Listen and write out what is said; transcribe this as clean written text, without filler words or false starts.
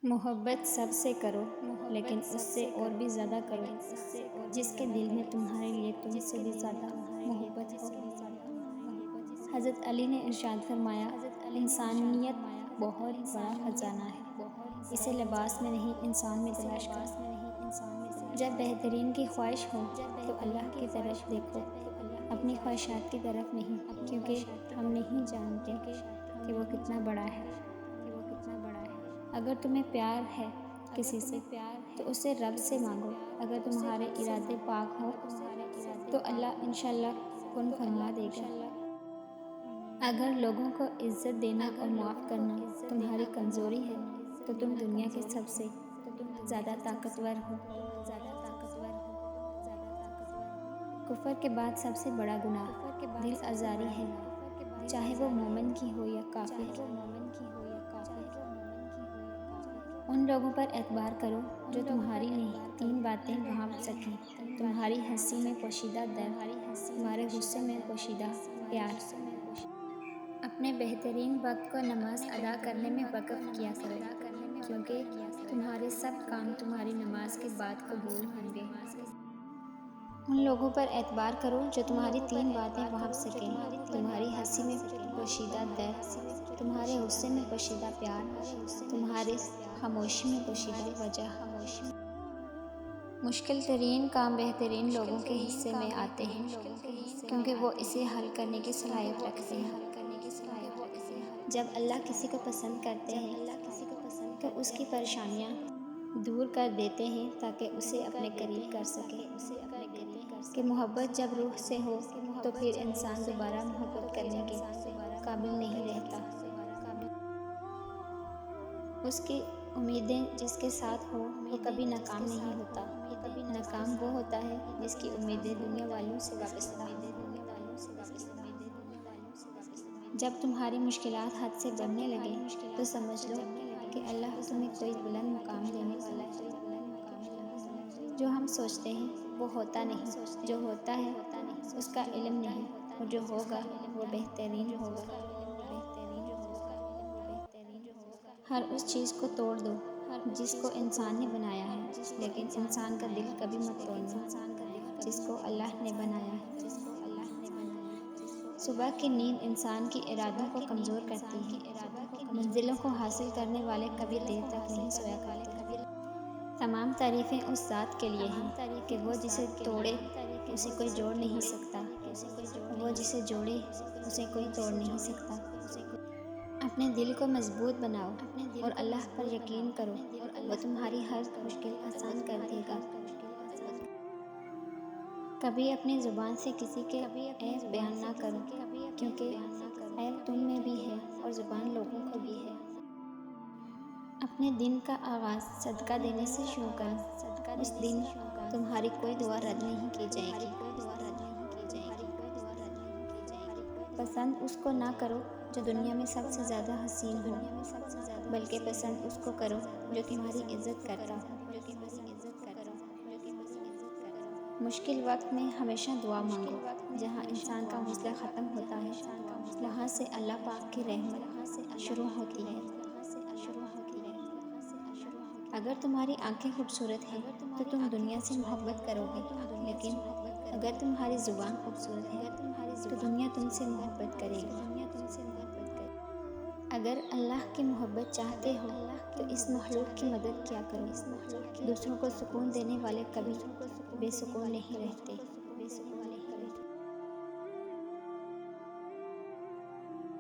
محبت سب سے کرو لیکن اس سے اور بھی زیادہ کرو جس کے دل میں تمہارے لیے تم سے بھی زیادہ محبت ہو۔ حضرت علی نے ارشاد فرمایا، انسانیت بہت بڑا خزانہ ہے، اسے لباس میں نہیں انسان میں تلاش کرو۔ جب بہترین کی خواہش ہو تو اللہ کی طرف دیکھو، اپنی خواہشات کی طرف نہیں، کیونکہ ہم نہیں جانتے کہ وہ کتنا بڑا ہے۔ اگر تمہیں پیار ہے کسی سے تو اسے رب سے مانگو، اگر تمہارے ارادے پاک ہوں تو اللہ انشاءاللہ کن فرما دے گا۔ اگر لوگوں کو عزت دینا اور معاف کرنا تمہاری کمزوری ہے تو تم دنیا کے سب سے زیادہ طاقتور ہو۔ کفر کے بعد سب سے بڑا گناہ دل آزاری ہے، چاہے وہ مومن کی ہو یا کافر کی۔ ان لوگوں پر اعتبار کرو جو تمہاری تین باتیں بھانپ سکیں، تمہاری ہنسی میں پوشیدہ درد، تمہارے غصے میں پوشیدہ پیار۔ اپنے بہترین وقت کو نماز ادا کرنے میں وقف کیا کرو، کیونکہ تمہارے سب کام تمہاری نماز کے بعد قبول ہوں گے۔ ان لوگوں پر اعتبار کرو جو تمہاری تین باتیں بھانپ سکیں، تمہاری ہنسی میں پوشیدہ درد، تمہارے غصے میں پوشیدہ پیار، تمہاری خاموشی میں پوشیدہ وجہ۔ مشکل ترین کام بہترین لوگوں کے حصے میں آتے ہیں، کیونکہ وہ اسے حل کرنے کی صلاحیت رکھتے ہیں۔ جب اللہ کسی کو پسند کرتے ہیں تو اس کی پریشانیاں دور کر دیتے ہیں تاکہ اسے اپنے قریب کر سکے۔ کہ محبت جب روح سے ہو تو پھر انسان دوبارہ محبت کرنے کے قابل نہیں رہتا۔ اس کی امیدیں جس کے ساتھ ہو وہ کبھی ناکام نہیں ہوتا، ناکام وہ ہوتا ہے جس کی امیدیں دنیا والوں سے وابستہ ہوں۔ جب تمہاری مشکلات حد سے بڑھنے لگیں تو سمجھ لو کہ اللہ تمہیں کوئی بلند مقام دینے والا ہے۔ جو ہم سوچتے ہیں وہ ہوتا نہیں، جو ہوتا ہے اس کا علم نہیں، اور جو ہوگا وہ بہترین ہوگا۔ ہر اس چیز کو توڑ دو جس کو انسان نے بنایا ہے، لیکن انسان کا دل کبھی مت توڑنا جس کو اللہ نے بنایا ہے۔ صبح کی نیند انسان کی ارادوں کو کمزور کرتی ہے، منزلوں کو حاصل کرنے والے کبھی دیر تک نہیں سویا کرتے۔ تمام تعریفیں اس ذات کے لیے ہیں کہ وہ جسے توڑے اسے کوئی جوڑ نہیں سکتا، وہ جسے جوڑے اسے کوئی توڑ نہیں سکتا۔ اپنے دل کو مضبوط بناؤ اور اللہ پر یقین کرو، وہ تمہاری ہر مشکل آسان کر دے گا۔ کبھی اپنی زبان سے کسی کے عیب بیان نہ کرو، کیونکہ عیب تم میں بھی ہے اور زبان لوگوں کو بھی ہے۔ اپنے دن کا آغاز صدقہ دینے سے شروع کرو، اس دن تمہاری کوئی دعا رد نہیں کی جائے گی۔ پسند اس کو نہ کرو جو دنیا میں سب سے زیادہ حسین ہو، بلکہ پسند اس کو کرو جو تمہاری عزت کرتا ہو۔ مشکل وقت میں ہمیشہ دعا مانگو، جہاں انسان کا حوصلہ ختم ہوتا ہے وہاں سے اللہ پاک کی رحمت شروع ہوتی ہے۔ اگر تمہاری آنکھیں خوبصورت ہیں تو تم دنیا سے محبت کرو گے، لیکن اگر تمہاری زبان خوبصورت ہے تو دنیا تم سے محبت کرے گی۔ اگر اللہ کی محبت چاہتے ہو تو اس مخلوق کی مدد کیا کرو، دوسروں کو سکون دینے والے کبھی بے سکون نہیں رہتے۔